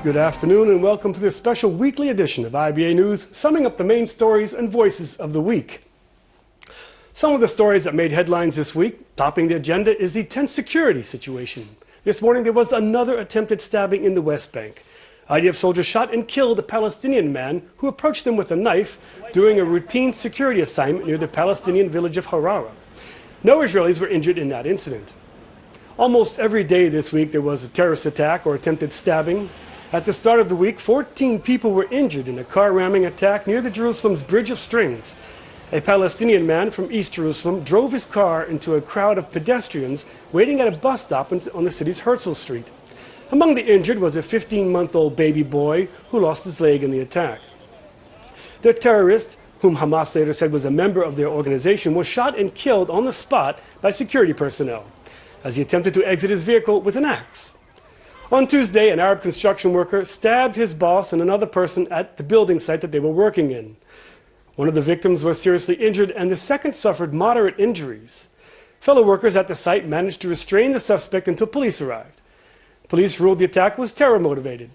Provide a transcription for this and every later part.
Good afternoon and welcome to this special weekly edition of IBA News, summing up the main stories and voices of the week. Some of the stories that made headlines this week, topping the agenda, is the tense security situation. This morning there was another attempted stabbing in the West Bank. IDF soldiers shot and killed a Palestinian man who approached them with a knife during a routine security assignment near the Palestinian village of Harara. No Israelis were injured in that incident. Almost every day this week there was a terrorist attack or attempted stabbing. At the start of the week, 14 people were injured in a car ramming attack near the Jerusalem's Bridge of Strings. A Palestinian man from East Jerusalem drove his car into a crowd of pedestrians waiting at a bus stop on the city's Herzl Street. Among the injured was a 15-month-old baby boy who lost his leg in the attack. The terrorist, whom Hamas later said was a member of their organization, was shot and killed on the spot by security personnel as he attempted to exit his vehicle with an axe. On Tuesday, an Arab construction worker stabbed his boss and another person at the building site that they were working in. One of the victims was seriously injured and the second suffered moderate injuries. Fellow workers at the site managed to restrain the suspect until police arrived. Police ruled the attack was terror motivated.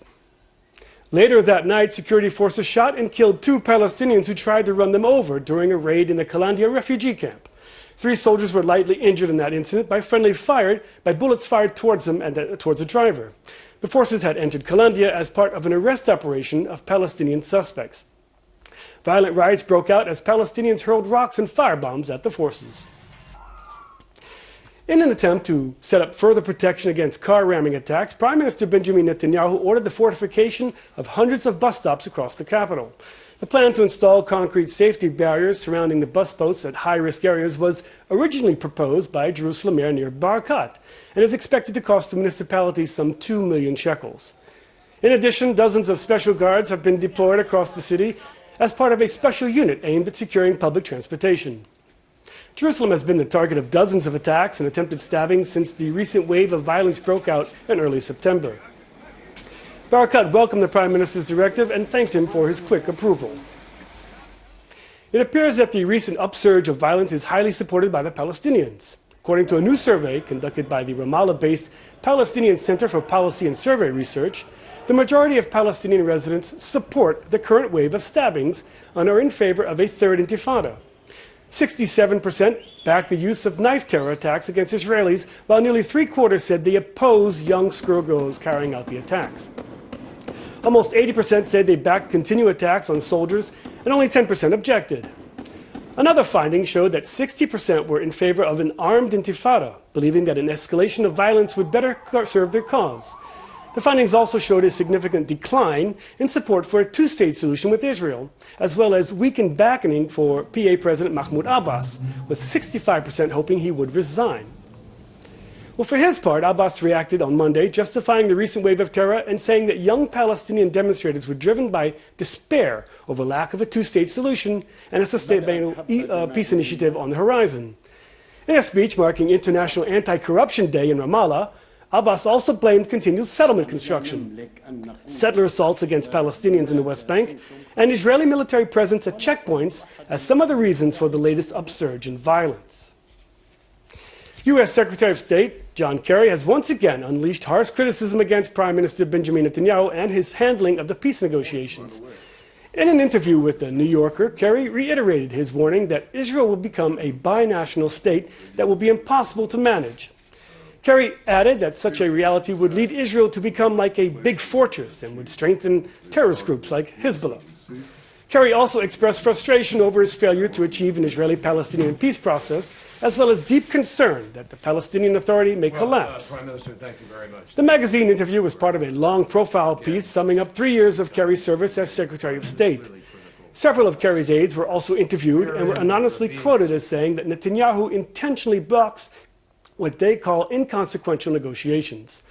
Later that night, security forces shot and killed 2 Palestinians who tried to run them over during a raid in the Kalandia refugee camp. 3 soldiers were lightly injured in that incident by bullets fired towards them and towards the driver. The forces had entered Kalandia as part of an arrest operation of Palestinian suspects. Violent riots broke out as Palestinians hurled rocks and firebombs at the forces. In an attempt to set up further protection against car ramming attacks, Prime Minister Benjamin Netanyahu ordered the fortification of hundreds of bus stops across the capital. The plan to install concrete safety barriers surrounding the bus boats at high-risk areas was originally proposed by Jerusalem Mayor Nir Barakat and is expected to cost the municipality some 2 million shekels. In addition, dozens of special guards have been deployed across the city as part of a special unit aimed at securing public transportation. Jerusalem has been the target of dozens of attacks and attempted stabbings since the recent wave of violence broke out in early September. Barakat welcomed the Prime Minister's directive and thanked him for his quick approval. It appears that the recent upsurge of violence is highly supported by the Palestinians. According to a new survey conducted by the Ramallah-based Palestinian Center for Policy and Survey Research, the majority of Palestinian residents support the current wave of stabbings and are in favor of a third intifada. 67% back the use of knife terror attacks against Israelis, while nearly 3/4 said they oppose young schoolgirls carrying out the attacks. Almost 80% said they backed continued attacks on soldiers, and only 10% objected. Another finding showed that 60% were in favor of an armed intifada, believing that an escalation of violence would better serve their cause. The findings also showed a significant decline in support for a two-state solution with Israel, as well as weakened backing for PA President Mahmoud Abbas, with 65% hoping he would resign. Well, for his part, Abbas reacted on Monday, justifying the recent wave of terror and saying that young Palestinian demonstrators were driven by despair over lack of a two-state solution and a sustainable peace initiative on the horizon. In a speech marking International Anti-Corruption Day in Ramallah, Abbas also blamed continued settlement construction, settler assaults against Palestinians in the West Bank, and Israeli military presence at checkpoints as some of the reasons for the latest upsurge in violence. U.S. Secretary of State John Kerry has once again unleashed harsh criticism against Prime Minister Benjamin Netanyahu and his handling of the peace negotiations. In an interview with The New Yorker, Kerry reiterated his warning that Israel will become a binational state that will be impossible to manage. Kerry added that such a reality would lead Israel to become like a big fortress and would strengthen terrorist groups like Hezbollah. Kerry also expressed frustration over his failure to achieve an Israeli-Palestinian peace process, as well as deep concern that the Palestinian Authority may collapse. Prime Minister, thank you very much. The magazine interview was part of a long profile piece summing up 3 years of Kerry's service as Secretary of State. Several of Kerry's aides were also interviewed and were anonymously quoted as saying that Netanyahu intentionally blocks what they call inconsequential negotiations.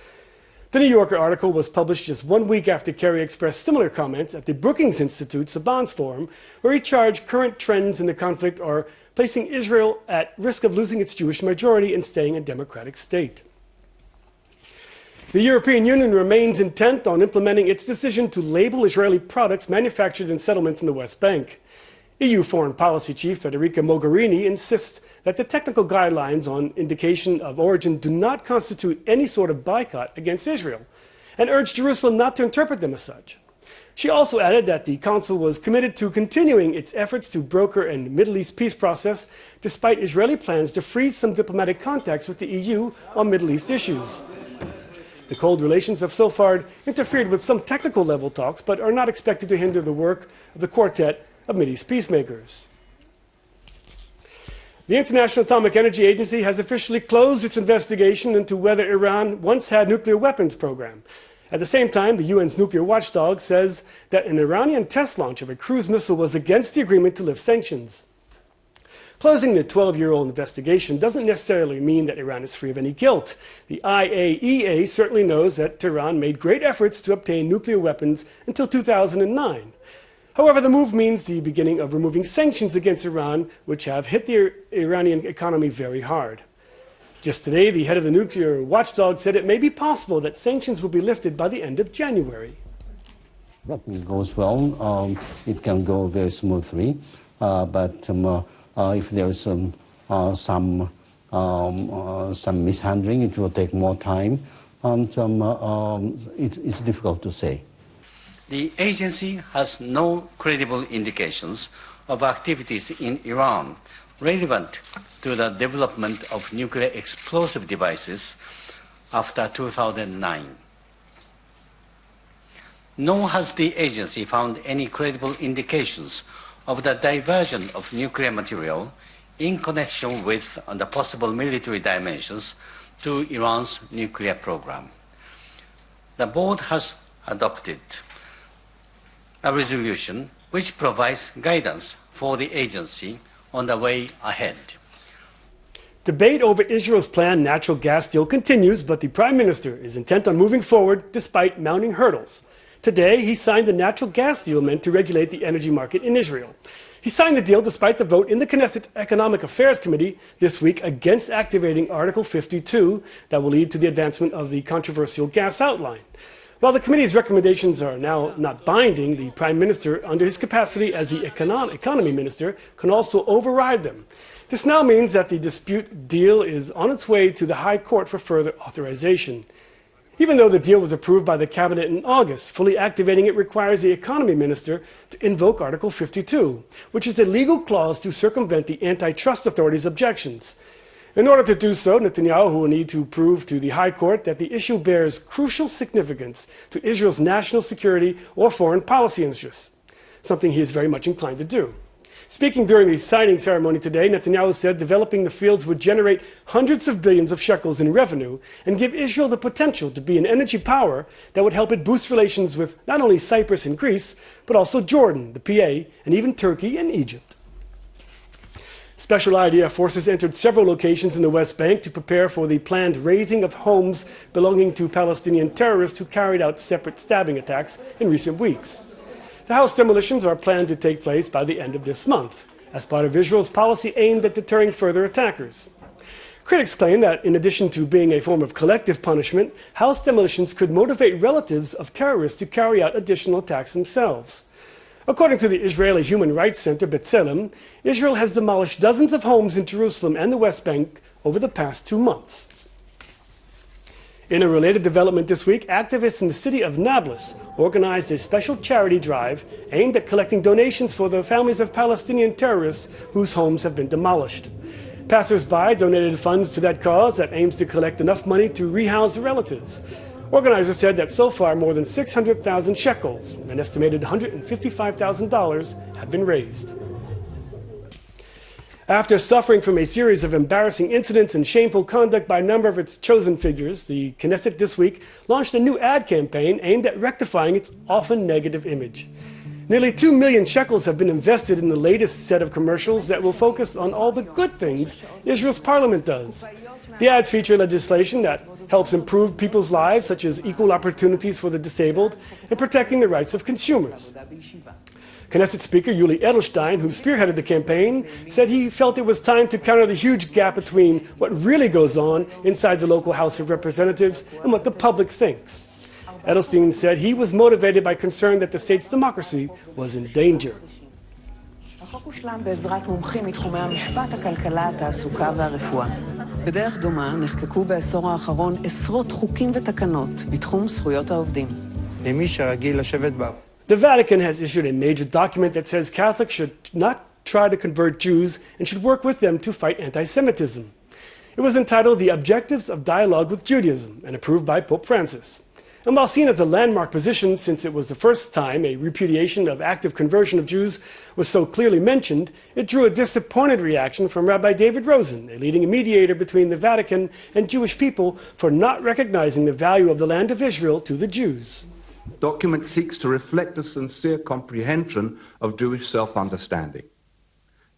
The New Yorker article was published just 1 week after Kerry expressed similar comments at the Brookings Institute's Saban's Forum, where he charged current trends in the conflict are placing Israel at risk of losing its Jewish majority and staying a democratic state. The European Union remains intent on implementing its decision to label Israeli products manufactured in settlements in the West Bank. EU Foreign Policy Chief Federica Mogherini insists that the technical guidelines on indication of origin do not constitute any sort of boycott against Israel, and urged Jerusalem not to interpret them as such. She also added that the Council was committed to continuing its efforts to broker a Middle East peace process, despite Israeli plans to freeze some diplomatic contacts with the EU on Middle East issues. The cold relations have so far interfered with some technical level talks, but are not expected to hinder the work of the quartet of Mideast peacemakers. The International Atomic Energy Agency has officially closed its investigation into whether Iran once had a nuclear weapons program. At the same time, the UN's nuclear watchdog says that an Iranian test launch of a cruise missile was against the agreement to lift sanctions. Closing the 12-year-old investigation doesn't necessarily mean that Iran is free of any guilt. The IAEA certainly knows that Tehran made great efforts to obtain nuclear weapons until 2009. However, the move means the beginning of removing sanctions against Iran, which have hit the Iranian economy very hard. Just today, the head of the nuclear watchdog said it may be possible that sanctions will be lifted by the end of January. If it goes well, it can go very smoothly. But if there is some mishandling, it will take more time, and it's difficult to say. The agency has no credible indications of activities in Iran relevant to the development of nuclear explosive devices after 2009. Nor has the agency found any credible indications of the diversion of nuclear material in connection with the possible military dimensions to Iran's nuclear program. The board has adopted a resolution which provides guidance for the agency on the way ahead. Debate over Israel's planned natural gas deal continues, but the Prime Minister is intent on moving forward despite mounting hurdles. Today, he signed the natural gas deal meant to regulate the energy market in Israel. He signed the deal despite the vote in the Knesset Economic Affairs Committee this week against activating Article 52 that will lead to the advancement of the controversial gas outline. While the committee's recommendations are now not binding, the Prime Minister, under his capacity as the Economy Minister, can also override them. This now means that the dispute deal is on its way to the High Court for further authorization. Even though the deal was approved by the Cabinet in August, fully activating it requires the Economy Minister to invoke Article 52, which is a legal clause to circumvent the antitrust authority's objections. In order to do so, Netanyahu will need to prove to the High Court that the issue bears crucial significance to Israel's national security or foreign policy interests, something he is very much inclined to do. Speaking during the signing ceremony today, Netanyahu said developing the fields would generate hundreds of billions of shekels in revenue and give Israel the potential to be an energy power that would help it boost relations with not only Cyprus and Greece, but also Jordan, the PA, and even Turkey and Egypt. Special IDF forces entered several locations in the West Bank to prepare for the planned razing of homes belonging to Palestinian terrorists who carried out separate stabbing attacks in recent weeks. The house demolitions are planned to take place by the end of this month, as part of Israel's policy aimed at deterring further attackers. Critics claim that in addition to being a form of collective punishment, house demolitions could motivate relatives of terrorists to carry out additional attacks themselves. According to the Israeli Human Rights Center, B'Tselem, Israel has demolished dozens of homes in Jerusalem and the West Bank over the past 2 months. In a related development this week, activists in the city of Nablus organized a special charity drive aimed at collecting donations for the families of Palestinian terrorists whose homes have been demolished. Passers-by donated funds to that cause that aims to collect enough money to rehouse the relatives. Organizers said that so far more than 600,000 shekels, an estimated $155,000, have been raised. After suffering from a series of embarrassing incidents and shameful conduct by a number of its chosen figures, the Knesset this week launched a new ad campaign aimed at rectifying its often negative image. Nearly 2 million shekels have been invested in the latest set of commercials that will focus on all the good things Israel's parliament does. The ads feature legislation that helps improve people's lives, such as equal opportunities for the disabled and protecting the rights of consumers. Knesset Speaker Yuli Edelstein, who spearheaded the campaign, said he felt it was time to counter the huge gap between what really goes on inside the local House of Representatives and what the public thinks. Edelstein said he was motivated by concern that the state's democracy was in danger. החוק הושלם בעזרת מומחים מתחומי המשפט, הכלכלה, התעסוקה והרפואה. בדרך דומה נחקקו בעשור האחרון עשרות חוקים ותקנות בתחום זכויות העובדים. למי שרגיל לשבת בה. The Vatican has issued a major document that says Catholics should not try to convert Jews and should work with them to fight anti-Semitism. It was entitled The Objectives of Dialogue with Judaism and approved by Pope Francis. And while seen as a landmark position since it was the first time a repudiation of active conversion of Jews was so clearly mentioned, it drew a disappointed reaction from Rabbi David Rosen, a leading mediator between the Vatican and Jewish people, for not recognizing the value of the land of Israel to the Jews. The document seeks to reflect a sincere comprehension of Jewish self-understanding.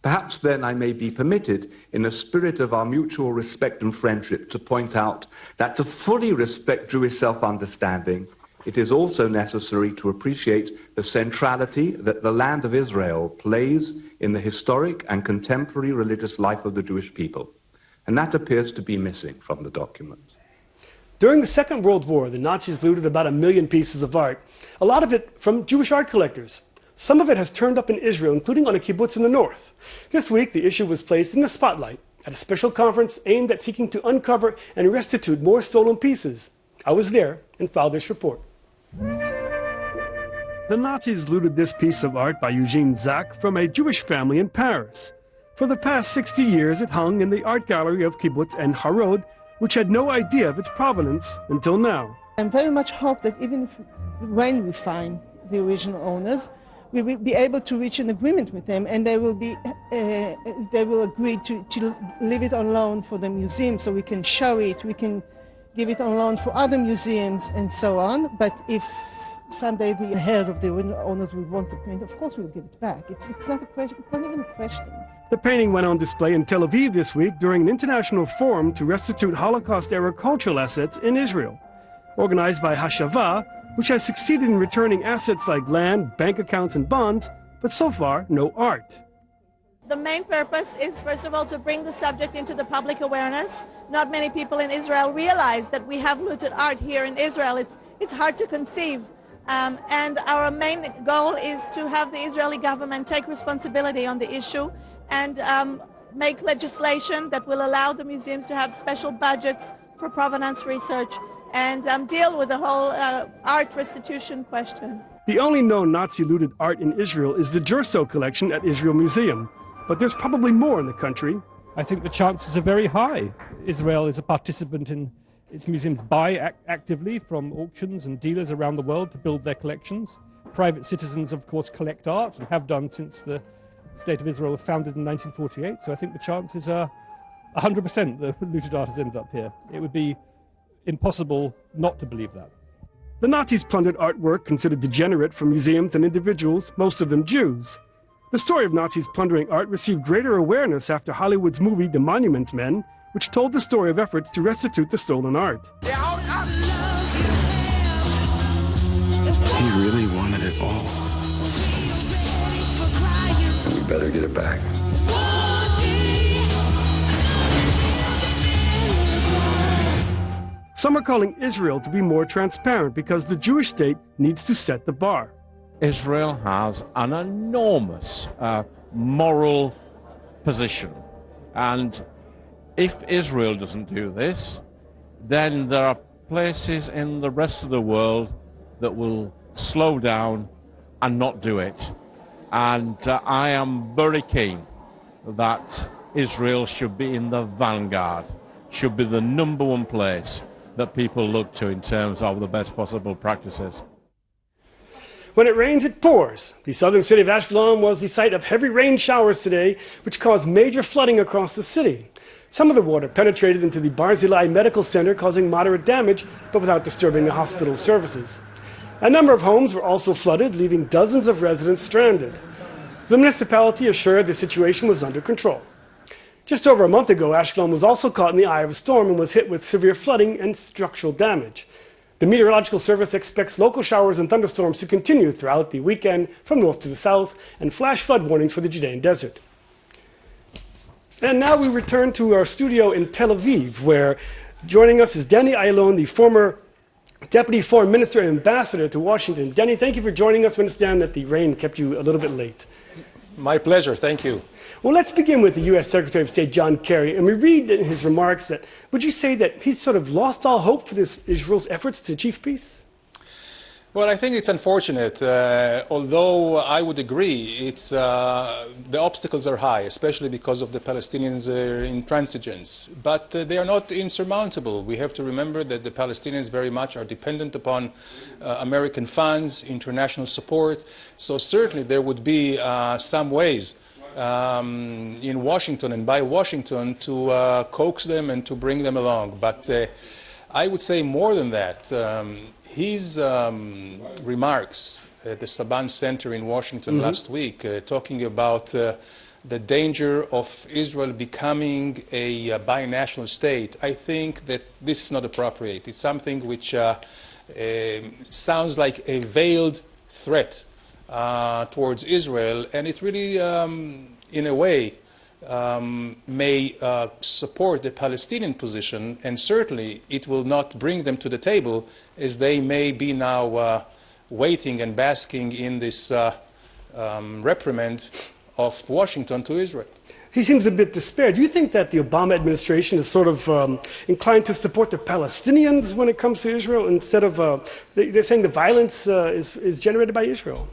Perhaps then I may be permitted, in a spirit of our mutual respect and friendship, to point out that to fully respect Jewish self-understanding, it is also necessary to appreciate the centrality that the land of Israel plays in the historic and contemporary religious life of the Jewish people. And that appears to be missing from the document. During the Second World War, the Nazis looted about 1 million pieces of art, a lot of it from Jewish art collectors. Some of it has turned up in Israel, including on a kibbutz in the north. This week, the issue was placed in the spotlight at a special conference aimed at seeking to uncover and restitute more stolen pieces. I was there and filed this report. The Nazis looted this piece of art by Eugene Zak from a Jewish family in Paris. For the past 60 years, it hung in the art gallery of kibbutz and Harod, which had no idea of its provenance until now. I very much hope that even when we find the original owners, we will be able to reach an agreement with them, and they will agree to leave it on loan for the museum so we can show it, we can give it on loan for other museums and so on. But if someday the heirs of the original owners will want the paint, of course we'll give it back. It's not a question, it's not even a question. The painting went on display in Tel Aviv this week during an international forum to restitute Holocaust-era cultural assets in Israel. Organized by Hashava, which has succeeded in returning assets like land, bank accounts, and bonds, but so far, no art. The main purpose is, first of all, to bring the subject into the public awareness. Not many people in Israel realize that we have looted art here in Israel. It's hard to conceive. And our main goal is to have the Israeli government take responsibility on the issue and make legislation that will allow the museums to have special budgets for provenance research and deal with the whole art restitution question. The only known Nazi-looted art in Israel is the Jerso collection at Israel Museum, but there's probably more in the country. I think the chances are very high. Israel is a participant in its museums buy actively from auctions and dealers around the world to build their collections. Private citizens, of course, collect art and have done since the State of Israel was founded in 1948, so I think the chances are 100% the looted art has ended up here. It would be impossible not to believe that. The Nazis plundered artwork considered degenerate from museums and individuals, most of them Jews. The story of Nazis plundering art received greater awareness after Hollywood's movie The Monuments Men, which told the story of efforts to restitute the stolen art. He really wanted it all. And we better get it back. Some are calling Israel to be more transparent because the Jewish state needs to set the bar. Israel has an enormous moral position, and if Israel doesn't do this, then there are places in the rest of the world that will slow down and not do it. And I am very keen that Israel should be in the vanguard, should be the #1 place that people look to in terms of the best possible practices. When it rains, it pours. The southern city of Ashkelon was the site of heavy rain showers today, which caused major flooding across the city. Some of the water penetrated into the Barzilai Medical Center, causing moderate damage, but without disturbing the hospital's services. A number of homes were also flooded, leaving dozens of residents stranded. The municipality assured the situation was under control. Just over a month ago, Ashkelon was also caught in the eye of a storm and was hit with severe flooding and structural damage. The Meteorological Service expects local showers and thunderstorms to continue throughout the weekend from north to the south, and flash flood warnings for the Judean desert. And now we return to our studio in Tel Aviv, where joining us is Danny Ayalon, the former Deputy Foreign Minister and Ambassador to Washington. Danny, thank you for joining us. We understand that the rain kept you a little bit late. My pleasure. Thank you. Well, let's begin with the U.S. Secretary of State John Kerry. And we read in his remarks that, would you say that he's sort of lost all hope for Israel's efforts to achieve peace? Well, I think it's unfortunate. Although I would agree, the obstacles are high, especially because of the Palestinians' intransigence. But they are not insurmountable. We have to remember that the Palestinians very much are dependent upon American funds, international support. So certainly there would be some ways in Washington and by Washington to coax them and to bring them along. But I would say more than that. His remarks at the Saban Center in Washington last week, talking about the danger of Israel becoming a binational state, I think that this is not appropriate. It's something which sounds like a veiled threat towards Israel, and it really, in a way, may support the Palestinian position, and certainly it will not bring them to the table, as they may be now waiting and basking in this reprimand of Washington to Israel. He seems a bit despaired. Do you think that the Obama administration is sort of inclined to support the Palestinians when it comes to Israel, instead of, they're saying the violence is generated by Israel?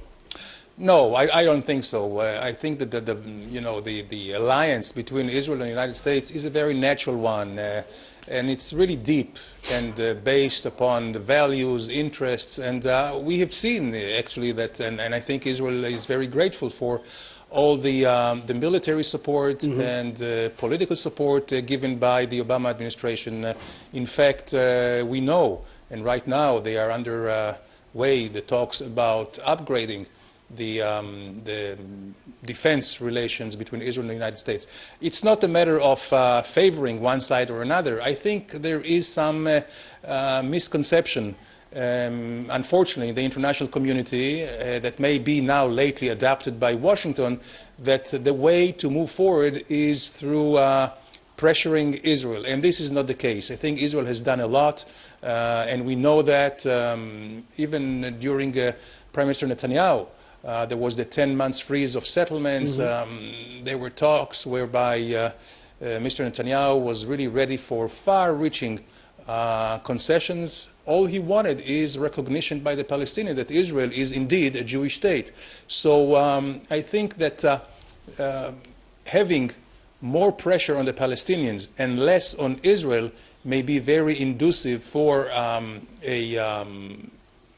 No, I don't think so. I think that the alliance between Israel and the United States is a very natural one, and it's really deep and based upon the values, interests, and we have seen actually that, and I think Israel is very grateful for all the military support and political support given by the Obama administration. In fact, we know, and right now they are underway, the talks about upgrading the defense relations between Israel and the United States. It's not a matter of favoring one side or another. I think there is some misconception, unfortunately, in the international community that may be now lately adopted by Washington, that the way to move forward is through pressuring Israel. And this is not the case. I think Israel has done a lot, and we know that even during Prime Minister Netanyahu, there was the 10 months freeze of settlements. There were talks whereby Mr. Netanyahu was really ready for far-reaching concessions. All he wanted is recognition by the Palestinians that Israel is indeed a Jewish state. So I think that having more pressure on the Palestinians and less on Israel may be very inducive for a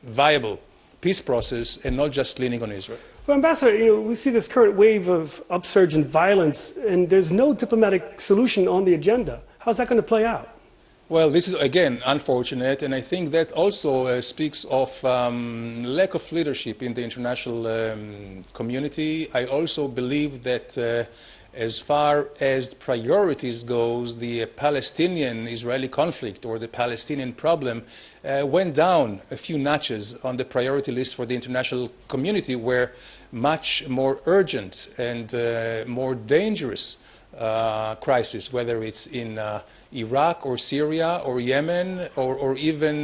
viable peace process, and not just leaning on Israel. Well, Ambassador, we see this current wave of upsurge in violence, and there's no diplomatic solution on the agenda. How's that going to play out? Well, this is, again, unfortunate, and I think that also speaks of lack of leadership in the international community. I also believe that as far as priorities goes, the Palestinian-Israeli conflict or the Palestinian problem went down a few notches on the priority list for the international community, where much more urgent and more dangerous crisis, whether it's in Iraq or Syria or Yemen or even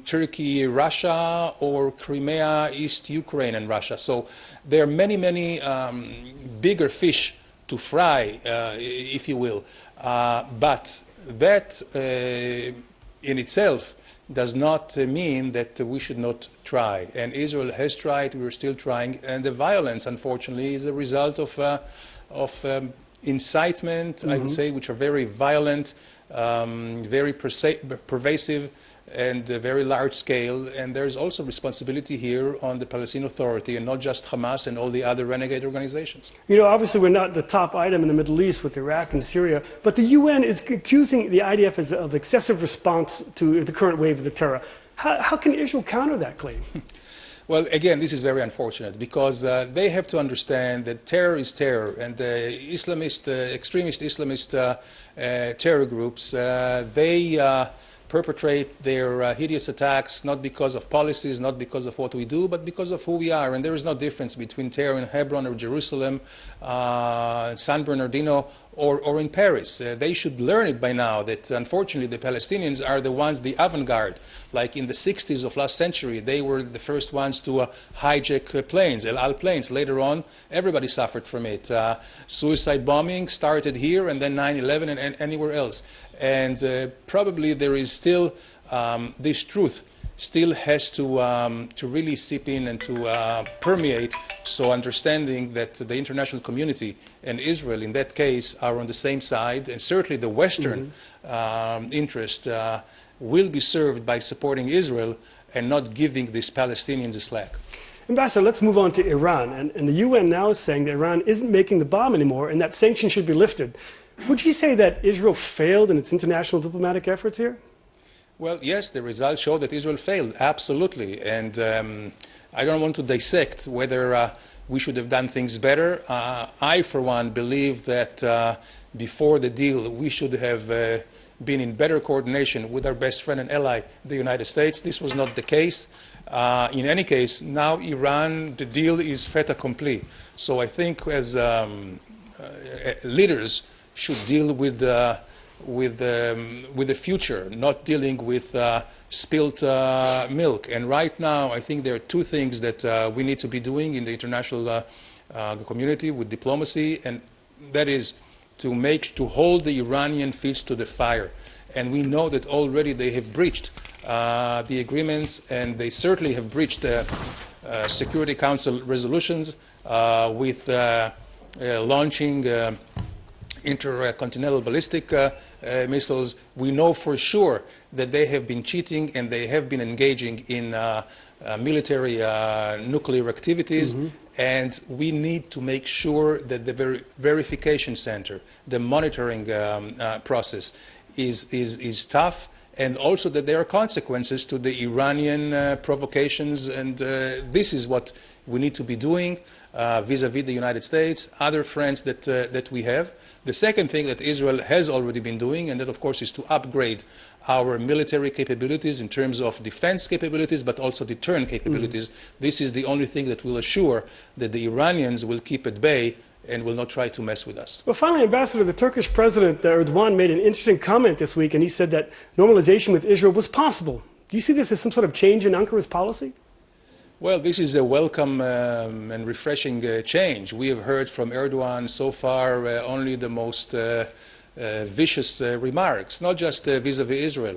Turkey, Russia, or Crimea, East Ukraine and Russia. So there are many, many bigger fish to fry, if you will. But that in itself does not mean that we should not try. And Israel has tried, we're still trying, and the violence, unfortunately, is a result of incitement, I would say, which are very violent, very pervasive, and very large scale. And there's also responsibility here on the Palestinian Authority, and not just Hamas and all the other renegade organizations. Obviously we're not the top item in the Middle East with Iraq and Syria, but the UN is accusing the IDF of excessive response to the current wave of the terror. How can Israel counter that claim? Well, again, this is very unfortunate, because they have to understand that terror is terror, and extremist Islamist terror groups, they perpetrate their hideous attacks not because of policies, not because of what we do, but because of who we are. And there is no difference between terror in Hebron or Jerusalem, San Bernardino, or in Paris. They should learn it by now that unfortunately the Palestinians are the ones, the avant-garde. Like in the 60s of last century, they were the first ones to hijack planes, El Al planes. Later on, everybody suffered from it. Suicide bombing started here and then 9/11 and anywhere else. And probably there is still this truth still has to really seep in and to permeate, so understanding that the international community and Israel in that case are on the same side, and certainly the Western interest will be served by supporting Israel and not giving these Palestinians a slack. Ambassador, let's move on to Iran. And the UN now is saying that Iran isn't making the bomb anymore and that sanctions should be lifted. Would you say that Israel failed in its international diplomatic efforts here? Well, yes, the results show that Israel failed, absolutely. And I don't want to dissect whether we should have done things better. I, for one, believe that before the deal, we should have been in better coordination with our best friend and ally, the United States. This was not the case. In any case, now Iran, the deal is fait accompli. So I think as leaders should deal with the future, not dealing with spilt milk. And right now, I think there are two things that we need to be doing in the international community with diplomacy, and that is to hold the Iranian feet to the fire. And we know that already they have breached the agreements, and they certainly have breached the Security Council resolutions with launching intercontinental ballistic missiles. We know for sure that they have been cheating and they have been engaging in military nuclear activities. And we need to make sure that the verification center, the monitoring process is tough, and also that there are consequences to the Iranian provocations. And this is what we need to be doing vis-a-vis the United States, other friends that we have. The second thing that Israel has already been doing, and that of course is to upgrade our military capabilities in terms of defense capabilities, but also deterrent capabilities. This is the only thing that will assure that the Iranians will keep at bay and will not try to mess with us. Well, finally, Ambassador, the Turkish President Erdogan made an interesting comment this week, and he said that normalization with Israel was possible. Do you see this as some sort of change in Ankara's policy? Well, this is a welcome and refreshing change. We have heard from Erdogan so far only the most vicious remarks, not just vis-a-vis Israel.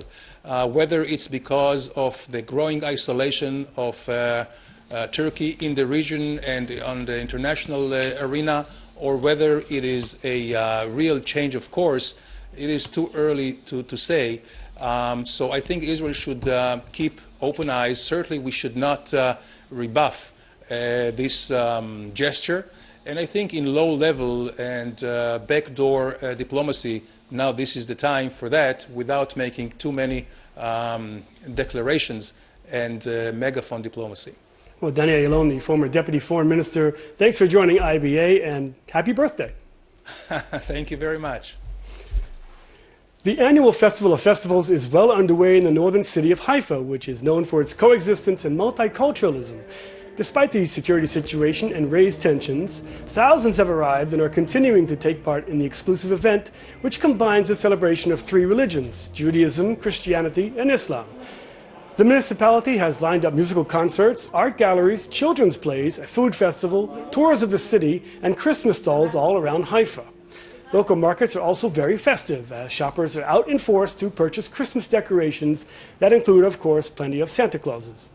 Whether it's because of the growing isolation of Turkey in the region and on the international arena, or whether it is a real change of course, it is too early to say. So I think Israel should keep open eyes. Certainly we should not rebuff this gesture. And I think in low-level and backdoor diplomacy, now this is the time for that without making too many declarations and megaphone diplomacy. Well, Daniel Ayalon, the former Deputy Foreign Minister, thanks for joining IBA, and happy birthday. Thank you very much. The annual Festival of Festivals is well underway in the northern city of Haifa, which is known for its coexistence and multiculturalism. Despite the security situation and raised tensions, thousands have arrived and are continuing to take part in the exclusive event, which combines the celebration of three religions: Judaism, Christianity, and Islam. The municipality has lined up musical concerts, art galleries, children's plays, a food festival, tours of the city, and Christmas stalls all around Haifa. Local markets are also very festive, as shoppers are out in force to purchase Christmas decorations that include, of course, plenty of Santa Clauses.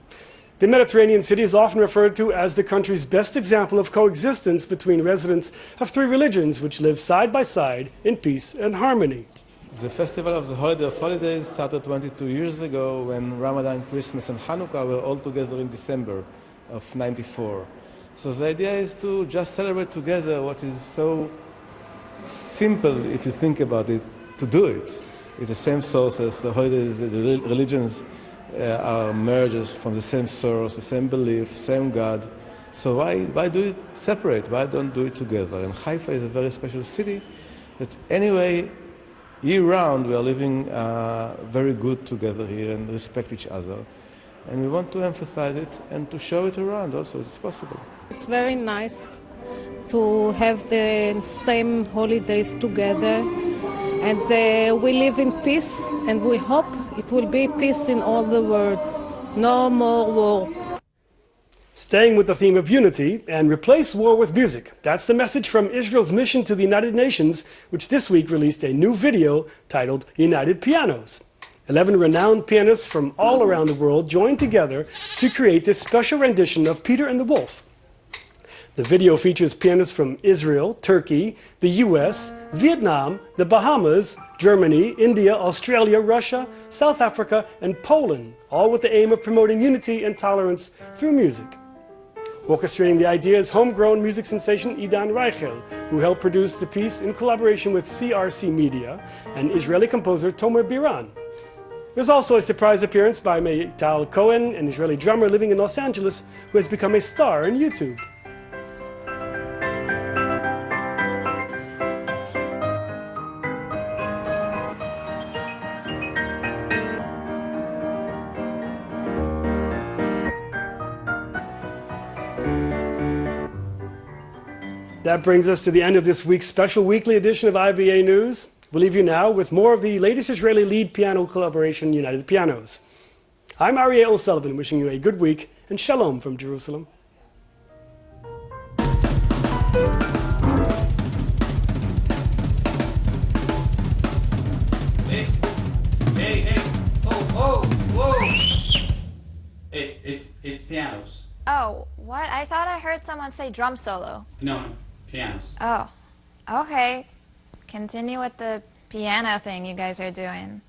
The Mediterranean city is often referred to as the country's best example of coexistence between residents of three religions which live side by side in peace and harmony. The Festival of the Holiday of Holidays started 22 years ago when Ramadan, Christmas and Hanukkah were all together in December of '94. So the idea is to just celebrate together what is so simple, if you think about it, to do it. It's the same source as the holidays, the religions are merged from the same source, the same belief, same God. So why do it separate? Why don't do it together? And Haifa is a very special city that anyway, year-round we are living very good together here and respect each other. And we want to emphasize it and to show it around also. It's possible. It's very nice to have the same holidays together. And we live in peace, and we hope it will be peace in all the world. No more war. Staying with the theme of unity and replace war with music. That's the message from Israel's mission to the United Nations, which this week released a new video titled United Pianos. 11 renowned pianists from all around the world joined together to create this special rendition of Peter and the Wolf. The video features pianists from Israel, Turkey, the US, Vietnam, the Bahamas, Germany, India, Australia, Russia, South Africa, and Poland, all with the aim of promoting unity and tolerance through music. Orchestrating the idea is homegrown music sensation Idan Reichel, who helped produce the piece in collaboration with CRC Media and Israeli composer Tomer Biran. There's also a surprise appearance by Meital Cohen, an Israeli drummer living in Los Angeles, who has become a star on YouTube. That brings us to the end of this week's special weekly edition of IBA News. We'll leave you now with more of the latest Israeli lead piano collaboration, United Pianos. I'm Aryeh O'Sullivan, wishing you a good week, and shalom from Jerusalem. Hey, hey, hey, oh, whoa. It's pianos. Oh, what? I thought I heard someone say drum solo. No, pianos. Oh, okay. Continue with the piano thing you guys are doing.